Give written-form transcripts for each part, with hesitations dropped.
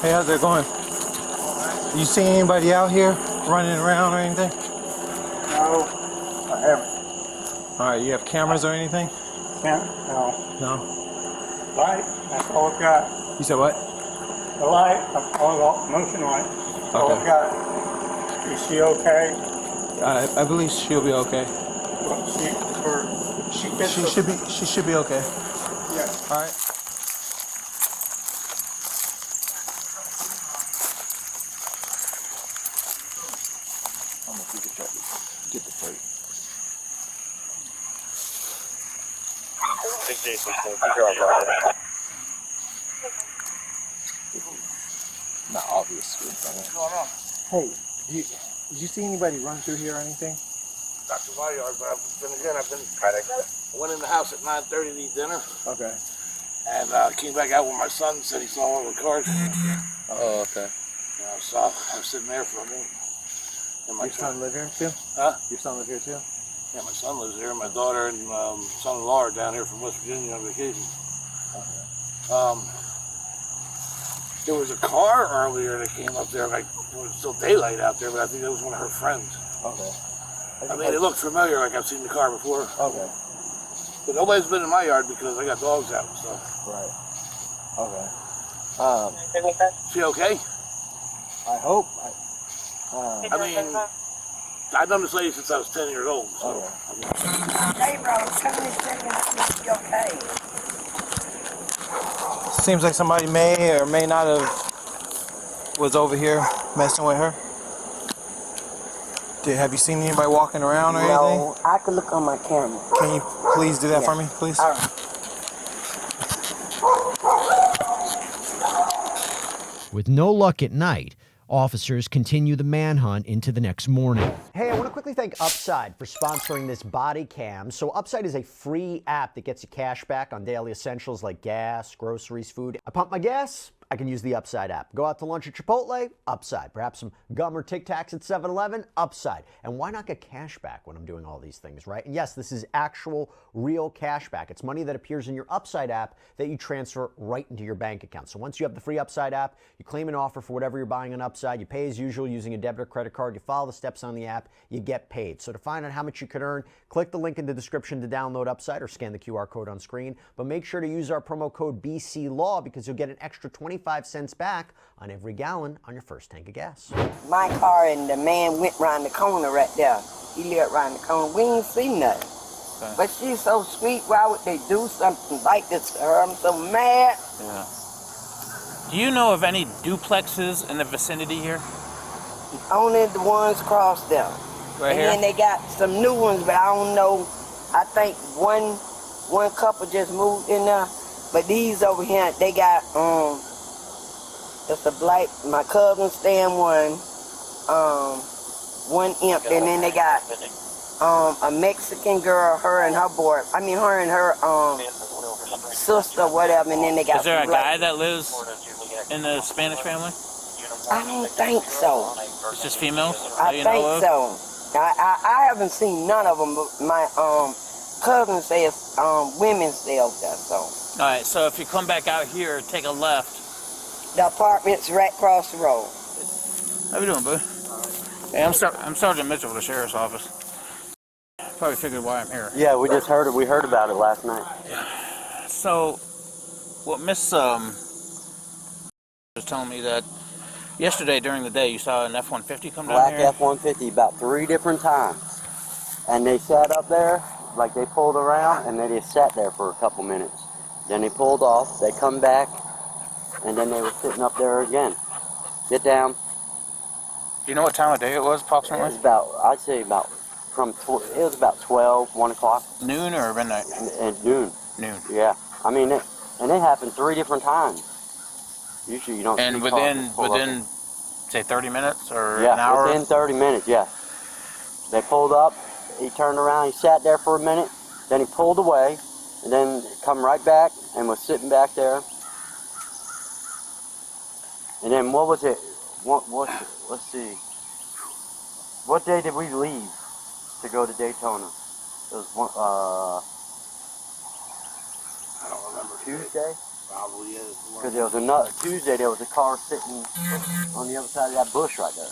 Hey, how's it going? You see anybody out here running around or anything? No, I haven't. All right, you have cameras or anything? No. No. Light, that's all I've got. You said what? The light, I've all got motion light. That's all I've got. Is she okay? I believe she'll be okay. Well, she should be okay. Yeah. All right. I'm gonna see the check. Get the plate. Not obvious. What's going on? Hey, did you see anybody run through here or anything? Not to my yard, but I went in the house at 9:30 to eat dinner. Okay. And came back out when my son said he saw one of the cars. Oh, okay. So I was sitting there for a minute. And my Your son live here too? Huh? Your son live here too? Yeah, my son lives here. My daughter and son-in-law are down here from West Virginia on vacation. Okay. There was a car earlier that came up there, like it was still daylight out there, but I think that was one of her friends. Okay. I mean, it looked familiar, like I've seen the car before. Okay. But nobody's been in my yard because I got dogs out and stuff. Right. Okay. She okay? I hope. I mean, I've known this lady since I was 10 years old. So. Okay. Hey, bro, come in a second. Is she okay? Seems like somebody may or may not have was over here messing with her. Have you seen anybody walking around or anything? No, I could look on my camera. Can you please do that for me, please? All right. With no luck at night, officers continue the manhunt into the next morning. Hey, I want to quickly thank Upside for sponsoring this body cam. So Upside is a free app that gets you cash back on daily essentials like gas, groceries, food. I pump my gas, I can use the Upside app. Go out to lunch at Chipotle, Upside. Perhaps some gum or Tic Tacs at 7-Eleven, Upside. And why not get cash back when I'm doing all these things, right? And yes, this is actual, real cash back. It's money that appears in your Upside app that you transfer right into your bank account. So once you have the free Upside app, you claim an offer for whatever you're buying on Upside. You pay as usual using a debit or credit card. You follow the steps on the app, you get paid. So to find out how much you could earn, click the link in the description to download Upside or scan the QR code on screen. But make sure to use our promo code BCLAW because you'll get an extra 25 cents back on every gallon on your first tank of gas. My car and the man went round the corner right there. He lived round the corner. We ain't seen nothing. Okay. But she's so sweet. Why would they do something like this to her? I'm so mad. Yeah. Do you know of any duplexes in the vicinity here? Only the ones across there. Right and here? then they got some new ones, but I don't know. I think one couple just moved in there. But these over here, they got it's a black. My cousin stay in one empty, and then they got a Mexican girl, her and her boy. I mean, her and her sister, whatever. And then they got. Is there a black. guy that lives in the Spanish family? I don't think so. It's just females? I that you know think of? so. I haven't seen none of them, but my cousin says women stay over there. So. All right, so if you come back out here, take a left. The apartment's right across the road. How you doing, bud? Hey, I'm Sergeant Mitchell with the Sheriff's Office. Probably figured why I'm here. Yeah, we just heard it. We heard about it last night. So, what Miss was telling me that yesterday during the day you saw an F-150 come down Black here? F-150 about 3 different times. And they sat up there, like they pulled around, and they just sat there for a couple minutes. Then they pulled off, they come back, and then they were sitting up there again. Get down. Do you know what time of day it was, approximately? It was about, I'd say about, it was about 12, 1 o'clock. Noon or midnight? And noon. Noon. Yeah. I mean, it happened 3 different times. Usually you don't and see within say 30 minutes or an hour? Yeah, within 30 minutes, yeah. They pulled up, he turned around, he sat there for a minute, then he pulled away, and then come right back and was sitting back there. And then what was it? Let's see. What day did we leave to go to Daytona? It was I don't remember. Tuesday? Probably is. Because there was another Tuesday. There was a car sitting on the other side of that bush right there.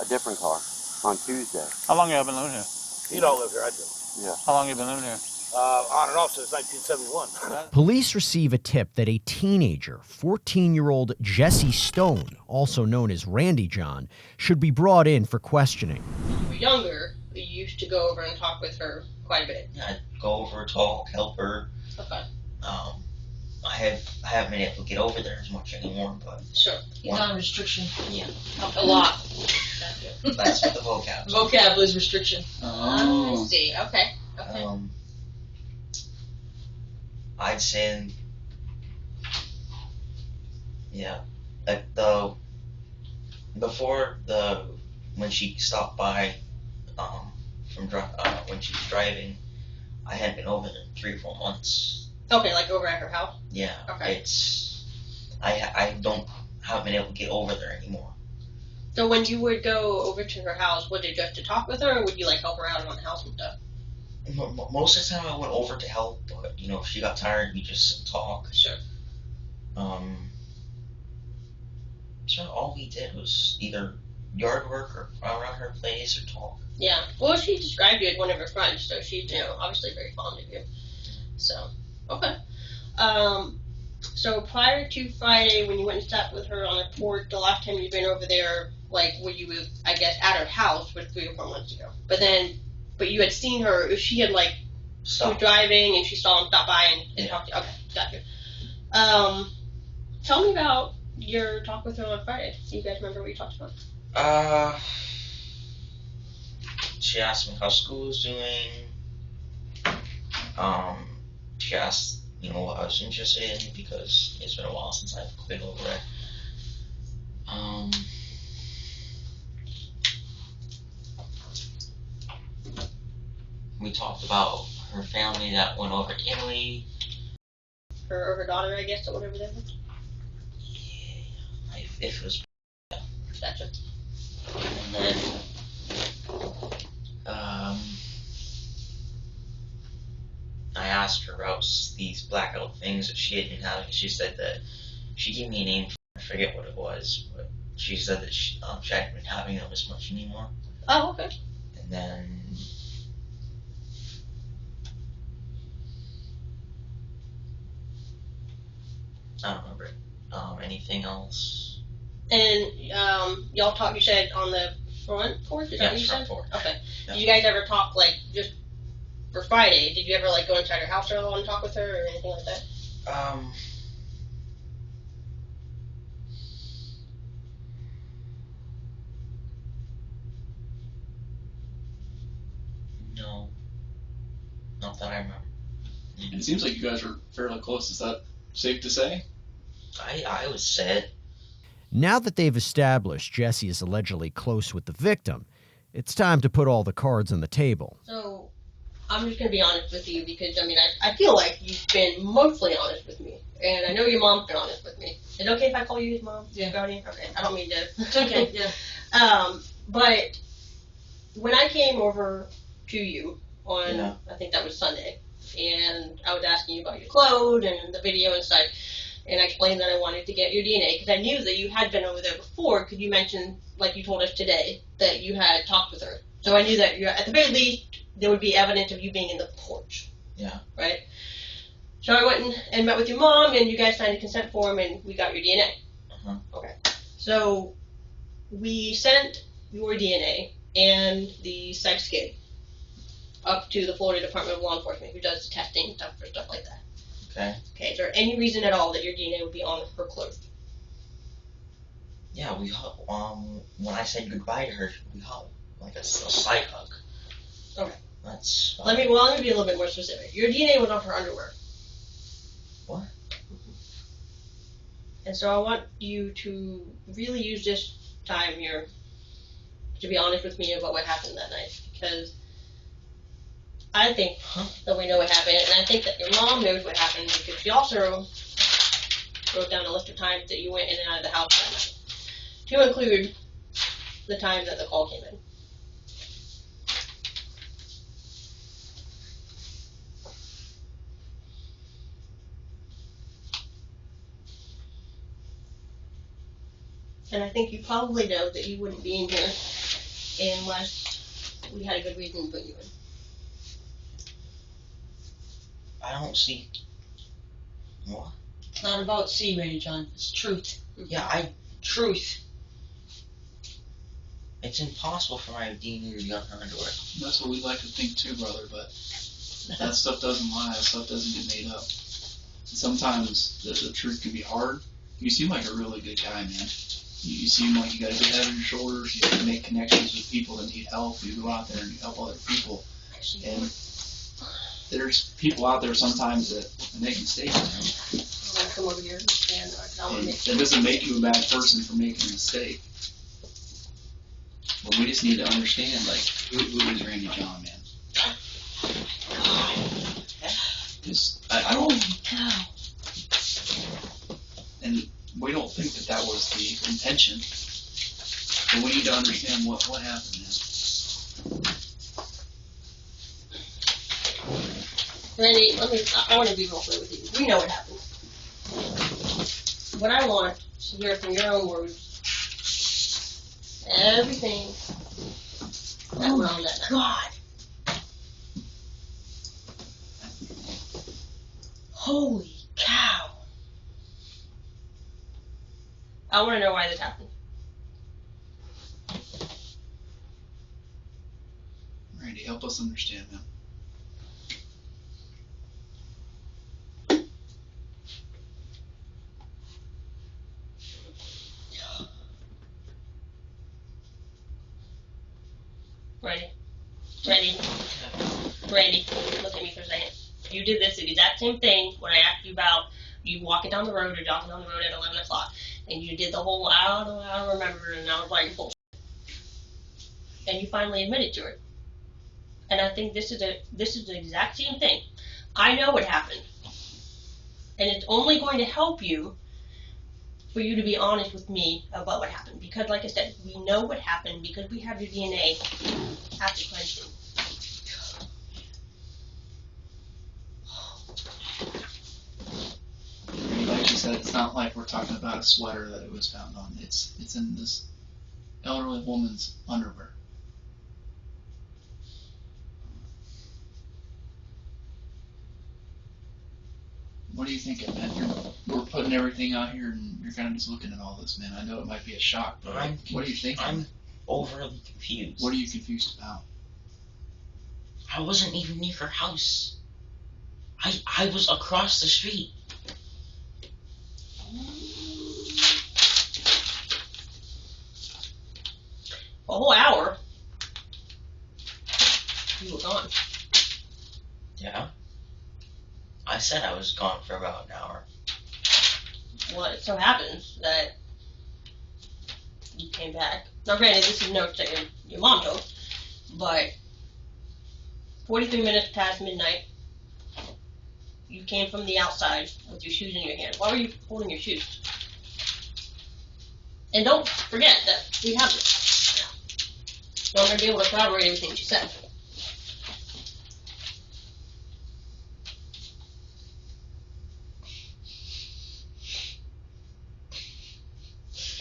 A different car on Tuesday. How long have you been living here? You don't live here, I do. Yeah. How long have you been living here? On and off since 1971. Police receive a tip that a teenager, 14-year-old Jesse Stone, also known as Randy John, should be brought in for questioning. When you were younger, you used to go over and talk with her quite a bit. I'd go over, talk, help her. Okay. I haven't been able to get over there as much anymore, but Sure. He's on restriction. Yeah. A lot. that's what the vocab. Vocab is restriction. Oh. I see. Okay. Okay. I'd say, yeah, like when she stopped by, when she was driving, I hadn't been over there in 3 or 4 months. Okay, like over at her house? Yeah. Okay. I haven't been able to get over there anymore. So when you would go over to her house, was it just to talk with her, or would you like help her out around the house and stuff? Most of the time I went over to help, but if she got tired, we just talk. Sure. So all we did was either yard work or around her place or talk. Yeah. Well, she described you as one of her friends, so she's obviously very fond of you. So, okay. So prior to Friday, when you went and sat with her on the porch, the last time you've been over there, like, were you, I guess, at her house was 3 or 4 months ago. But you had seen her, if she had, like, she was driving and she saw him stop by and talk to you. Okay, gotcha. Tell me about your talk with her on Friday. Do you guys remember what you talked about? She asked me how school was doing. She asked, what I was interested in because it's been a while since I've been over it. We talked about her family that went over to Italy. Her daughter, I guess, or whatever that was? Yeah, if it was. Yeah. Gotcha. And then, I asked her about these blackout things that she had been having. She said that she gave me a name. I forget what it was, but she said that she hadn't been having them as much anymore. Oh, okay. And then I don't remember anything else. And y'all talked, you said, on the front porch? Is that what you said? Porch. Okay. Yeah. Did you guys ever talk, like, just for Friday? Did you ever, like, go inside her house or all and talk with her or anything like that? No. Not that I remember. It seems like you guys are fairly close. Is that safe to say? I was sad. Now that they've established Jesse is allegedly close with the victim, it's time to put all the cards on the table. So, I'm just going to be honest with you because, I feel like you've been mostly honest with me. And I know your mom's been honest with me. Is it okay if I call you his mom? Yeah. Brody? Okay, I don't mean to. It's okay, yeah. But when I came over to you on, I think that was Sunday, and I was asking you about your clothes and the video and such, and I explained that I wanted to get your DNA because I knew that you had been over there before because you mentioned, like you told us today, that you had talked with her. So I knew that at the very least there would be evidence of you being in the porch. Yeah. Right? So I went and met with your mom, and you guys signed a consent form, and we got your DNA. Uh-huh. Okay. So we sent your DNA and the sex kit up to the Florida Department of Law Enforcement, who does the testing and stuff for stuff like that. Okay. Okay. Is there any reason at all that your DNA would be on her clothes? Yeah, we when I said goodbye to her, we hugged, like a slight hug. Okay. That's. Let me be a little bit more specific. Your DNA was on her underwear. What? And so I want you to really use this time here to be honest with me about what happened that night, because I think that we know what happened, and I think that your mom knows what happened because she also wrote down a list of times that you went in and out of the house that night, to include the time that the call came in. And I think you probably know that you wouldn't be in here unless we had a good reason to put you in. I don't see. What? It's not about C, Randy John. It's truth. Yeah, truth. It's impossible for my DNA to be on her underwear. That's what we like to think too, brother, but that stuff doesn't lie, that stuff doesn't get made up. Sometimes the truth can be hard. You seem like a really good guy, man. You seem like you got a good head on your shoulders, you make connections with people that need help, you go out there and you help other people. And there's people out there sometimes that make mistakes, man. I'm going to come over here and I want to make That doesn't make you a bad person for making a mistake. But we just need to understand, like, who is Randy John, man? I don't. Holy cow. And we don't think that was the intention. But we need to understand what happened, man. Randy, I want to be real clear with you. We know what happened. What I want to hear from your own words, everything that went on that night. God. Holy cow. I want to know why this happened. Randy, help us understand, man. Randy, look at me for a second. You did this exact same thing when I asked you about you walking down the road or jogging down the road at 11 o'clock. And you did the whole, I don't remember, and I was like, bullshit. And you finally admitted to it. And I think this is the exact same thing. I know what happened. And it's only going to help you for you to be honest with me about what happened. Because like I said, we know what happened because we have your DNA after cleansing. Like you said, it's not like we're talking about a sweater that it was found on. It's in this elderly woman's underwear. What are you thinking, man? We're putting everything out here, and you're kind of just looking at all this, man. I know it might be a shock, but what are you thinking? I'm overly confused. What are you confused about? I wasn't even near her house. I was across the street. A whole hour. You were gone. Yeah. I said I was gone for about an hour. Well, it so happens that you came back. Now, granted, this is notes that your mom told, but 43 minutes past midnight, you came from the outside with your shoes in your hand. Why were you holding your shoes? And don't forget that we have this. So I'm going to be able to corroborate everything she said.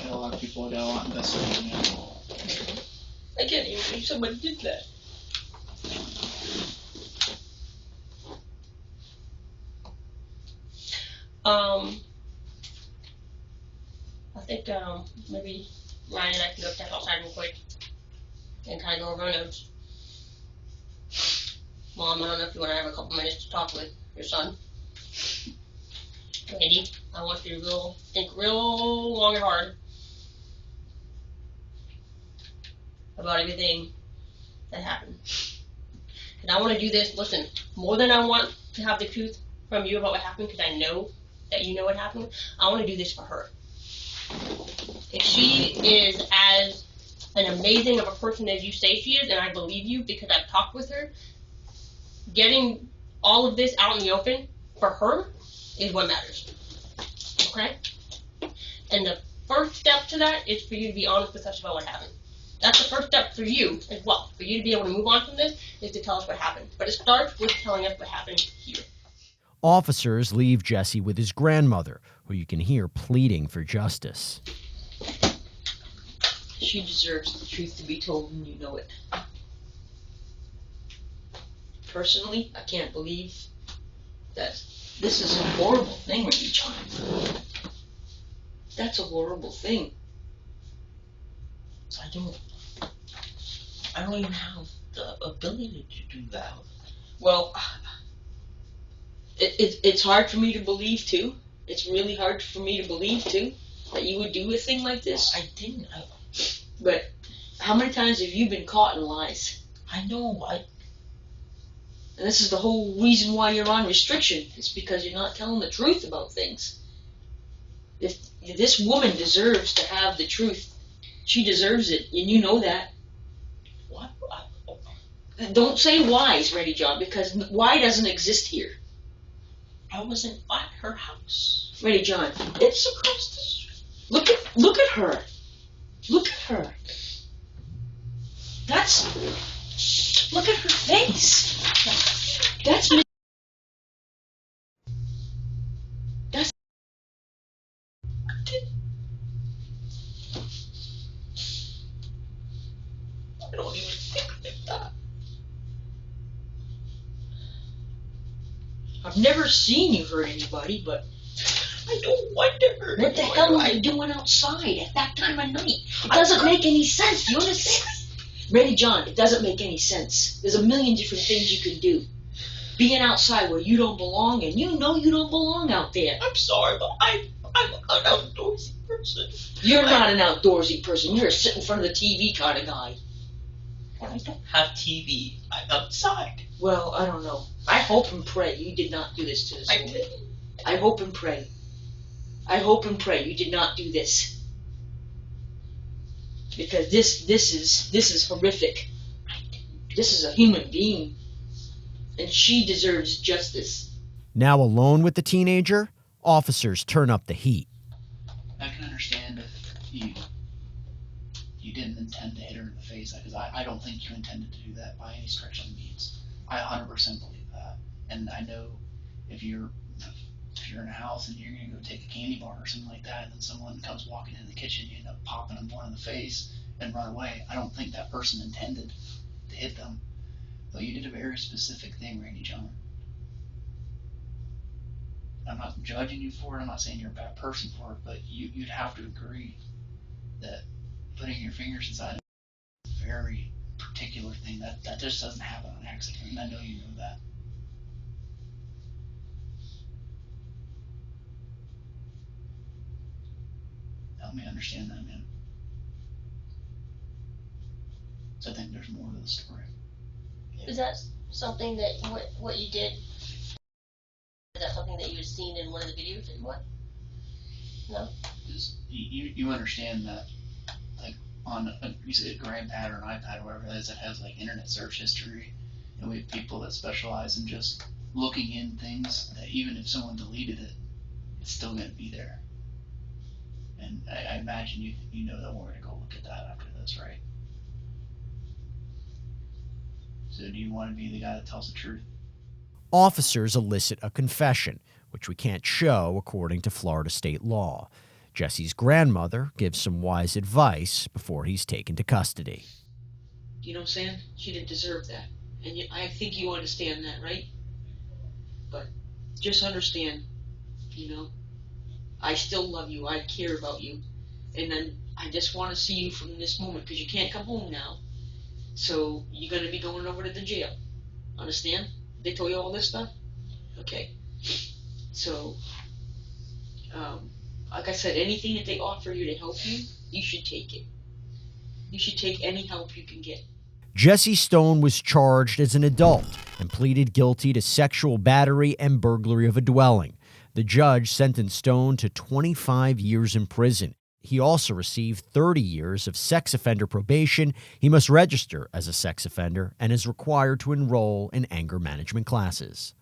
A lot of people got a lot invested in that. I can't even believe somebody did that. I think maybe Ryan and I can go step outside real quick and kind of go over our notes. Mom, I don't know if you want to have a couple minutes to talk with your son. Randy, I want you to think real long and hard about everything that happened. And I want to do this, listen, more than I want to have the truth from you about what happened, because I know that you know what happened, I want to do this for her. If she is as an amazing of a person as you say she is, and I believe you because I've talked with her, getting all of this out in the open for her is what matters. Okay? And the first step to that is for you to be honest with us about what happened. That's the first step for you as well. For you to be able to move on from this is to tell us what happened. But it starts with telling us what happened here. Officers leave Jesse with his grandmother, who you can hear pleading for justice. She deserves the truth to be told, and you know it. Personally, I can't believe that this is a horrible thing, Randy John. That's a horrible thing. I don't even have the ability to do that. Well, it's hard for me to believe too. It's really hard for me to believe too that you would do a thing like this. I didn't. But how many times have you been caught in lies? I know. And this is the whole reason why you're on restriction. It's because you're not telling the truth about things. If this woman deserves to have the truth, she deserves it, and you know that. What? Don't say why's, Ready John, because why doesn't exist here. I wasn't at her house. Ready John, it's across the street. Look at her. Look at her. Look at her face. That's I don't even think like that. I've never seen you hurt anybody, but I don't want to hurt what the hell are you doing outside at that time of night? It doesn't make any sense. Do you understand? Ready, John, it doesn't make any sense. There's a million different things you can do. Being outside where you don't belong, and you know you don't belong out there. I'm sorry, but I'm an outdoorsy person. You're not an outdoorsy person. You're a sit in front of the TV kind of guy. When I don't have TV, I'm outside. Well, I don't know. I hope and pray you did not do this to this woman. didn't. I hope and pray. I hope and pray you did not do this. Because this is horrific. This is a human being. And she deserves justice. Now alone with the teenager, officers turn up the heat. I can understand if you didn't intend to hit her in the face, because I don't think you intended to do that by any stretch of the means. I 100% believe that. And I know if you're in a house and you're going to go take a candy bar or something like that, and then someone comes walking in the kitchen, you end up popping them one in the face and run away. I don't think that person intended to hit them. Though you did a very specific thing, Randy John. I'm not judging you for it. I'm not saying you're a bad person for it, but you'd have to agree that putting your fingers inside a very particular thing that just doesn't happen on accident, and I know you know that. Help me understand that, man. So I think there's more to the story. Is that something that what you did? Is that something that you had seen in one of the videos that you watched? No. You understand that, like on you say a GrandPad or an iPad or whatever it is that has like internet search history, and we have people that specialize in just looking in things that even if someone deleted it, it's still going to be there. And I imagine you know that we're going to go look at that after this, right? So do you want to be the guy that tells the truth? Officers elicit a confession, which we can't show according to Florida state law. Jesse's grandmother gives some wise advice before he's taken to custody. You know what I'm saying? She didn't deserve that. And I think you understand that, right? But just understand, I still love you. I care about you. And then I just want to see you from this moment because you can't come home now. So you're going to be going over to the jail. Understand? They told you all this stuff? Okay. So, like I said, anything that they offer you to help you, you should take it. You should take any help you can get. Jesse Stone was charged as an adult and pleaded guilty to sexual battery and burglary of a dwelling. The judge sentenced Stone to 25 years in prison. He also received 30 years of sex offender probation. He must register as a sex offender and is required to enroll in anger management classes.